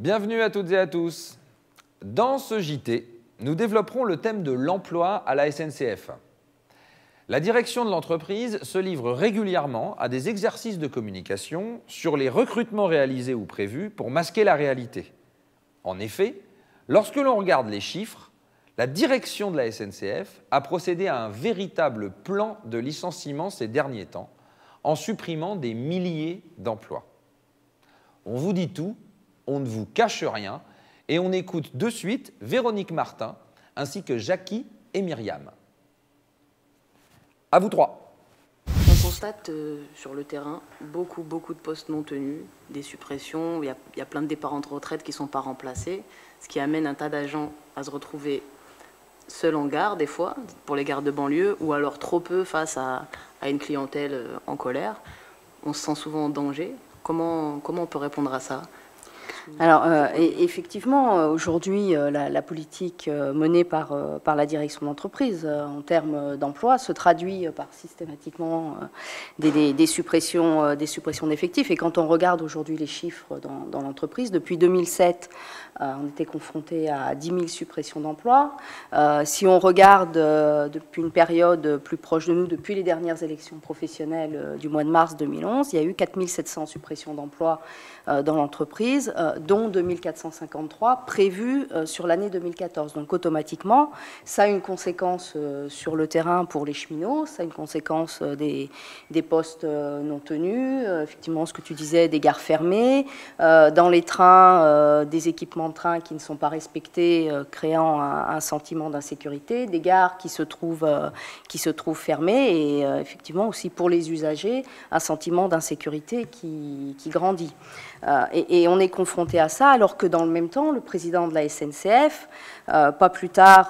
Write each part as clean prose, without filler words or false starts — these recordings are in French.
Bienvenue à toutes et à tous. Dans ce JT, nous développerons le thème de l'emploi à la SNCF. La direction de l'entreprise se livre régulièrement à des exercices de communication sur les recrutements réalisés ou prévus pour masquer la réalité. En effet, lorsque l'on regarde les chiffres, la direction de la SNCF a procédé à un véritable plan de licenciement ces derniers temps, en supprimant des milliers d'emplois. On vous dit tout, on ne vous cache rien, et on écoute de suite Véronique Martin, ainsi que Jackie et Myriam. À vous trois. On constate sur le terrain beaucoup de postes non tenus, des suppressions, il y a plein de départs en retraite qui ne sont pas remplacés, ce qui amène un tas d'agents à se retrouver seuls en gare, des fois, pour les gares de banlieue, ou alors trop peu face à une clientèle en colère. On se sent souvent en danger. Comment on peut répondre à ça ? Alors, effectivement, aujourd'hui, la politique menée par la direction de l'entreprise en termes d'emploi se traduit par systématiquement des suppressions d'effectifs. Et quand on regarde aujourd'hui les chiffres dans l'entreprise, depuis 2007, on était confronté à 10 000 suppressions d'emplois. Si on regarde depuis une période plus proche de nous, depuis les dernières élections professionnelles du mois de mars 2011, il y a eu 4 700 suppressions d'emplois dans l'entreprise, dont 2453 prévus sur l'année 2014. Donc automatiquement, ça a une conséquence sur le terrain pour les cheminots, ça a une conséquence des postes non tenus, effectivement ce que tu disais, des gares fermées, dans les trains, des équipements de train qui ne sont pas respectés, créant un sentiment d'insécurité, des gares qui se trouvent fermées et effectivement aussi pour les usagers, un sentiment d'insécurité qui grandit. Et on est confronté à ça, alors que dans le même temps, le président de la SNCF, pas plus tard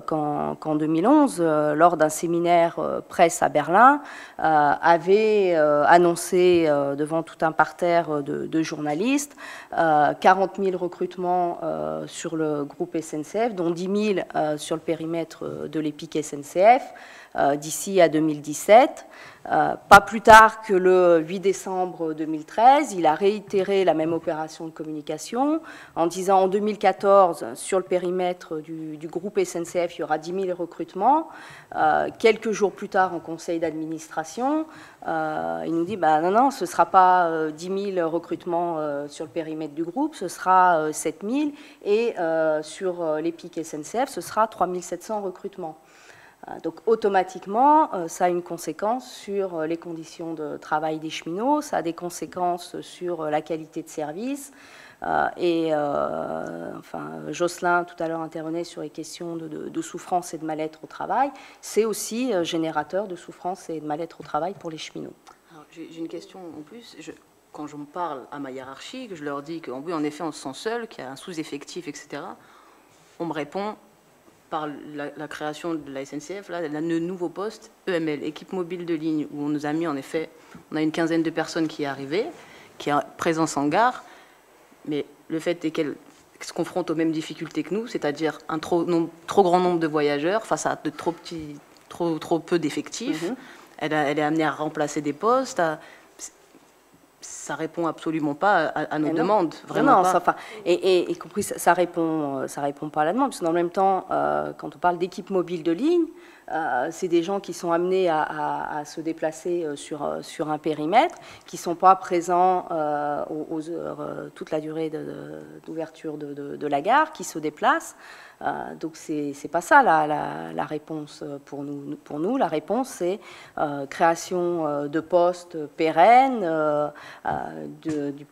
qu'en 2011, lors d'un séminaire presse à Berlin, avait annoncé devant tout un parterre de journalistes 40 000 recrutements sur le groupe SNCF, dont 10 000 sur le périmètre de l'EPIC SNCF, d'ici à 2017. Pas plus tard que le 8 décembre 2013, il a réitéré la même opération de communication en disant en 2014, sur le périmètre du groupe SNCF, il y aura 10 000 recrutements. Quelques jours plus tard, en conseil d'administration, il nous dit non, ce ne sera pas 10 000 recrutements sur le périmètre du groupe, ce sera 7 000 et sur l'EPIC SNCF, ce sera 3 700 recrutements. Donc automatiquement, ça a une conséquence sur les conditions de travail des cheminots, ça a des conséquences sur la qualité de service. Jocelyn tout à l'heure intervenait sur les questions de souffrance et de mal-être au travail. C'est aussi générateur de souffrance et de mal-être au travail pour les cheminots. J'ai une question en plus. Quand je me parle à ma hiérarchie, que je leur dis qu'en effet on se sent seul, qu'il y a un sous-effectif, etc., on me répond par la création de la SNCF, le nouveau poste EML, équipe mobile de ligne, où on nous a mis en effet, on a une quinzaine de personnes qui est arrivée, qui est présence en gare, mais le fait est qu'elle se confronte aux mêmes difficultés que nous, c'est-à-dire un trop grand nombre de voyageurs face à de trop peu d'effectifs. Elle est amenée à remplacer des postes. Ça répond absolument pas à nos demandes, vraiment pas. Et compris, ça répond pas à la demande, parce que dans le même temps, quand on parle d'équipe mobile de ligne, c'est des gens qui sont amenés à se déplacer sur un périmètre, qui ne sont pas présents aux heures, toute la durée d'ouverture de la gare, qui se déplacent. Donc c'est pas ça la réponse pour nous. La réponse, c'est création de postes pérennes du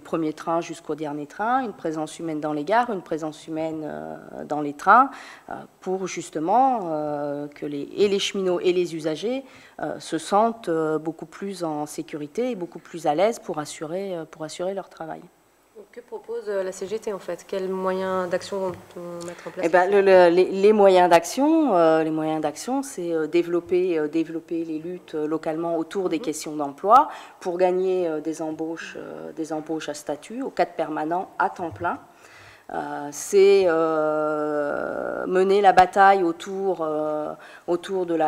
premier train jusqu'au dernier train, une présence humaine dans les gares, une présence humaine dans les trains, pour justement que les cheminots et les usagers se sentent beaucoup plus en sécurité et beaucoup plus à l'aise pour assurer leur travail. Que propose la CGT en fait? Quels moyens d'action vont mettre en place? Les moyens d'action, c'est développer les luttes localement autour des questions d'emploi pour gagner des embauches à statut au cadre permanent à temps plein. C'est mener la bataille autour de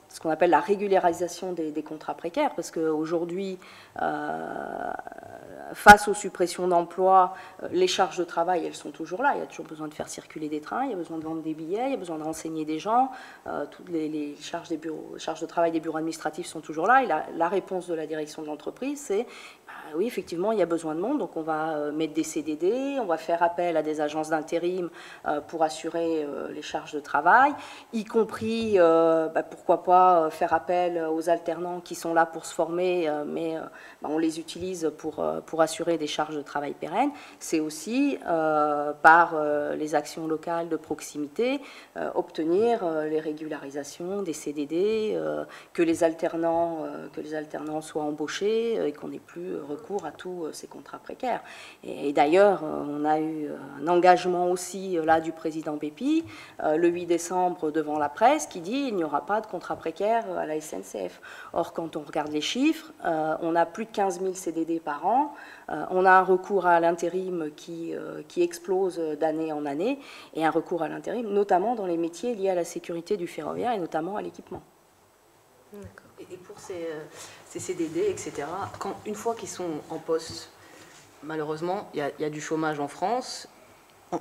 ce qu'on appelle la régularisation des contrats précaires, parce qu'aujourd'hui, face aux suppressions d'emplois, les charges de travail, elles sont toujours là. Il y a toujours besoin de faire circuler des trains, il y a besoin de vendre des billets, il y a besoin de renseigner des gens. Toutes les charges de travail des bureaux administratifs sont toujours là. Et la réponse de la direction de l'entreprise, c'est oui, effectivement, il y a besoin de monde, donc on va mettre des CDD, on va faire appel à des agences d'intérim pour assurer les charges de travail, y compris, pourquoi pas, faire appel aux alternants qui sont là pour se former, mais on les utilise pour assurer des charges de travail pérennes. C'est aussi, par les actions locales de proximité, obtenir les régularisations des CDD, que les alternants soient embauchés et qu'on n'ait plus recours à tous ces contrats précaires. Et d'ailleurs, on a eu un engagement aussi là du président Pépi, le 8 décembre devant la presse, qui dit il n'y aura pas de contrat précaire à la SNCF. Or, quand on regarde les chiffres, on a plus de 15 000 CDD par an, on a un recours à l'intérim qui explose d'année en année, et un recours à l'intérim, notamment dans les métiers liés à la sécurité du ferroviaire et notamment à l'équipement. Et pour ces CDD, etc., une fois qu'ils sont en poste, malheureusement, il y a du chômage en France,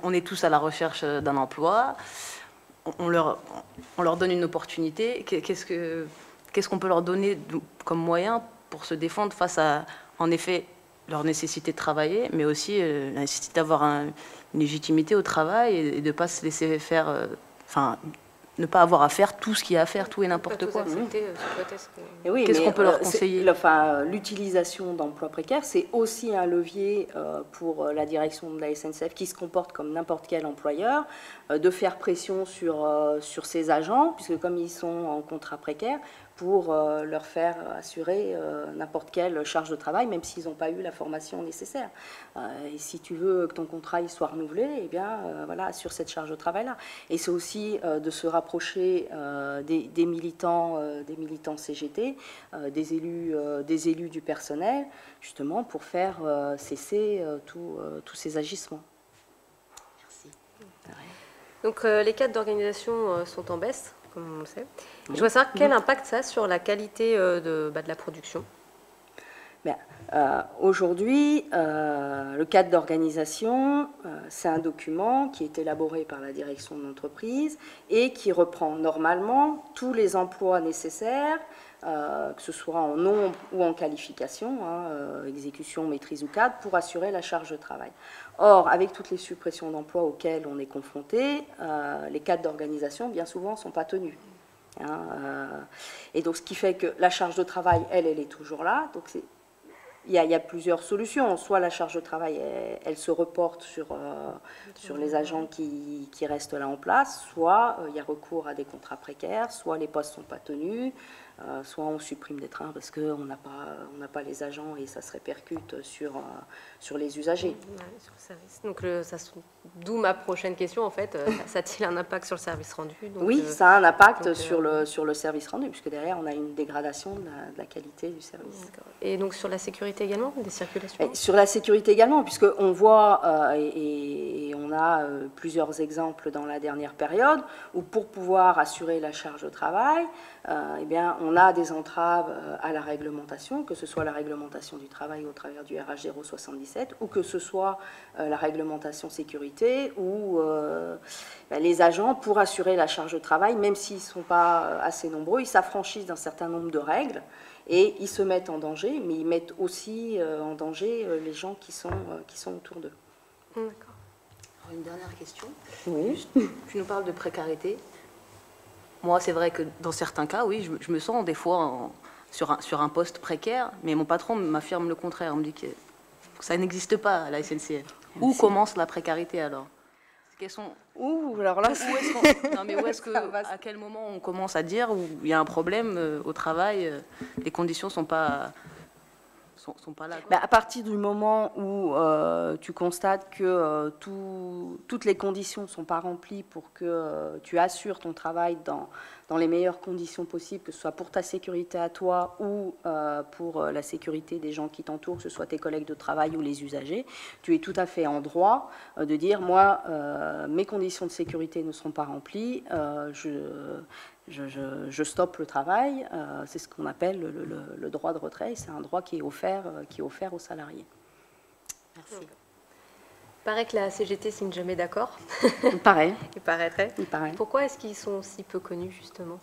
on est tous à la recherche d'un emploi, on leur donne une opportunité. Qu'est-ce qu'on peut leur donner comme moyen pour se défendre face à, en effet, leur nécessité de travailler, mais aussi la nécessité d'avoir une légitimité au travail et de ne pas se laisser faire... ne pas avoir à faire tout ce qu'il y a à faire, tout et n'importe quoi. Oui, qu'est-ce qu'on peut leur conseiller? L'utilisation d'emplois précaires, c'est aussi un levier pour la direction de la SNCF, qui se comporte comme n'importe quel employeur, de faire pression sur ses agents, puisque comme ils sont en contrat précaire, pour leur faire assurer n'importe quelle charge de travail, même s'ils n'ont pas eu la formation nécessaire. Et si tu veux que ton contrat il soit renouvelé, eh bien, voilà, assure cette charge de travail-là. Et c'est aussi de se rapprocher des militants CGT, des élus du personnel, justement pour faire cesser tous ces agissements. Merci. Donc les cadres d'organisation sont en baisse, comme on le sait. Je voudrais savoir quel impact ça a sur la qualité de la production. Aujourd'hui, le cadre d'organisation, c'est un document qui est élaboré par la direction de l'entreprise et qui reprend normalement tous les emplois nécessaires, que ce soit en nombre ou en qualification, exécution, maîtrise ou cadre, pour assurer la charge de travail. Or, avec toutes les suppressions d'emplois auxquelles on est confronté, les cadres d'organisation, bien souvent, ne sont pas tenus. Et donc, ce qui fait que la charge de travail, elle est toujours là. Donc, il y a plusieurs solutions. Soit la charge de travail, elle se reporte sur les agents qui restent là en place, soit il y a recours à des contrats précaires, soit les postes ne sont pas tenus, soit on supprime des trains parce qu'on n'a pas les agents et ça se répercute sur les usagers. Ouais, sur le service. Donc, d'où ma prochaine question, en fait. Ça a-t-il un impact sur le service rendu? Donc, oui, ça a un impact sur le service rendu, puisque derrière, on a une dégradation de la qualité du service. Et donc, sur la sécurité également, des circulations? Et sur la sécurité également, puisqu'on voit, et on a plusieurs exemples dans la dernière période, où pour pouvoir assurer la charge de travail, eh bien, on a des entraves à la réglementation, que ce soit la réglementation du travail au travers du RH 077, ou que ce soit la réglementation sécurité, où les agents, pour assurer la charge de travail, même s'ils ne sont pas assez nombreux, ils s'affranchissent d'un certain nombre de règles, et ils se mettent en danger, mais ils mettent aussi en danger les gens qui sont autour d'eux. D'accord. Alors, une dernière question. Oui. Tu nous parles de précarité. Moi, c'est vrai que dans certains cas, oui, je me sens des fois sur un poste précaire, mais mon patron m'affirme le contraire. On me dit que ça n'existe pas à la SNCF. Où commence la précarité alors? Alors là, à quel moment on commence à dire où il y a un problème au travail, les conditions sont pas là, quoi. À partir du moment où tu constates que toutes les conditions ne sont pas remplies pour que tu assures ton travail dans les meilleures conditions possibles, que ce soit pour ta sécurité à toi ou pour la sécurité des gens qui t'entourent, que ce soit tes collègues de travail ou les usagers, tu es tout à fait en droit de dire, moi, mes conditions de sécurité ne seront pas remplies, je stoppe le travail. C'est ce qu'on appelle le droit de retrait. C'est un droit qui est offert aux salariés. Merci. Il paraît que la CGT signe jamais d'accord. Il paraît. Il paraîtrait. Il paraît. Pourquoi est-ce qu'ils sont si peu connus, justement?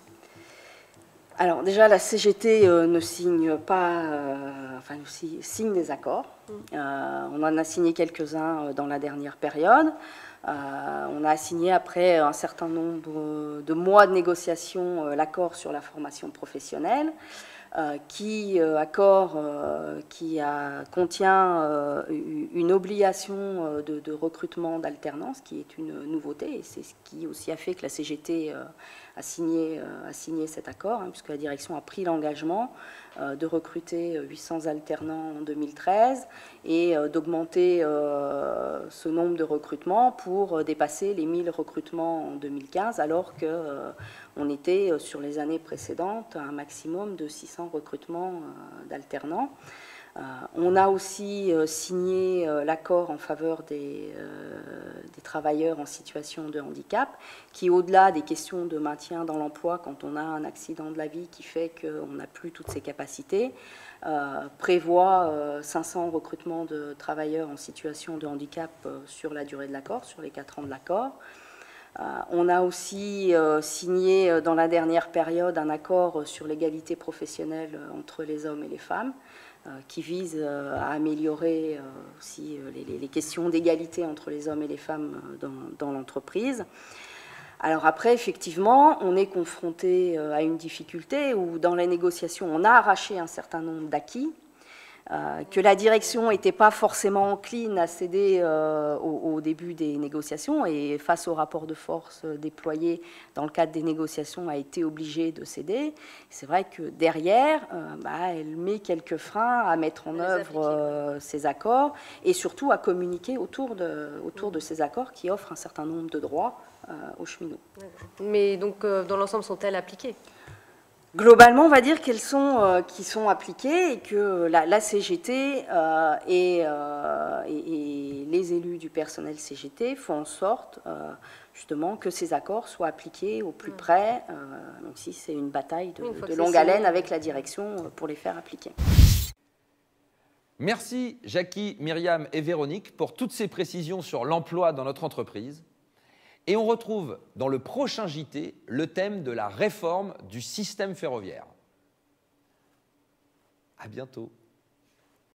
Alors déjà, la CGT ne signe pas, enfin signe des accords. On en a signé quelques-uns dans la dernière période. On a signé après un certain nombre de mois de négociations l'accord sur la formation professionnelle, contient une obligation de recrutement d'alternance, qui est une nouveauté, et c'est ce qui aussi a fait que la CGT a signé cet accord, puisque la direction a pris l'engagement de recruter 800 alternants en 2013 et d'augmenter ce nombre de recrutements pour dépasser les 1000 recrutements en 2015, alors qu'on était sur les années précédentes à un maximum de 600 recrutements d'alternants. On a aussi signé l'accord en faveur des travailleurs en situation de handicap, qui, au-delà des questions de maintien dans l'emploi quand on a un accident de la vie qui fait qu'on n'a plus toutes ses capacités, prévoit 500 recrutements de travailleurs en situation de handicap sur la durée de l'accord, sur les 4 ans de l'accord. On a aussi signé dans la dernière période un accord sur l'égalité professionnelle entre les hommes et les femmes, qui vise à améliorer aussi les questions d'égalité entre les hommes et les femmes dans l'entreprise. Alors après, effectivement, on est confronté à une difficulté où, dans les négociations, on a arraché un certain nombre d'acquis, que la direction n'était pas forcément encline à céder au début des négociations, et face au rapport de force déployé dans le cadre des négociations, a été obligée de céder. C'est vrai que derrière, elle met quelques freins à mettre en œuvre ces accords, et surtout à communiquer autour de ces accords qui offrent un certain nombre de droits aux cheminots. Mais donc, dans l'ensemble, sont-elles appliquées ? Globalement, on va dire qu'elles sont, qui sont appliquées, et que la CGT et les élus du personnel CGT font en sorte justement que ces accords soient appliqués au plus près, même si c'est une bataille de longue haleine avec la direction pour les faire appliquer. Merci Jackie, Myriam et Véronique pour toutes ces précisions sur l'emploi dans notre entreprise. Et on retrouve dans le prochain JT le thème de la réforme du système ferroviaire. À bientôt.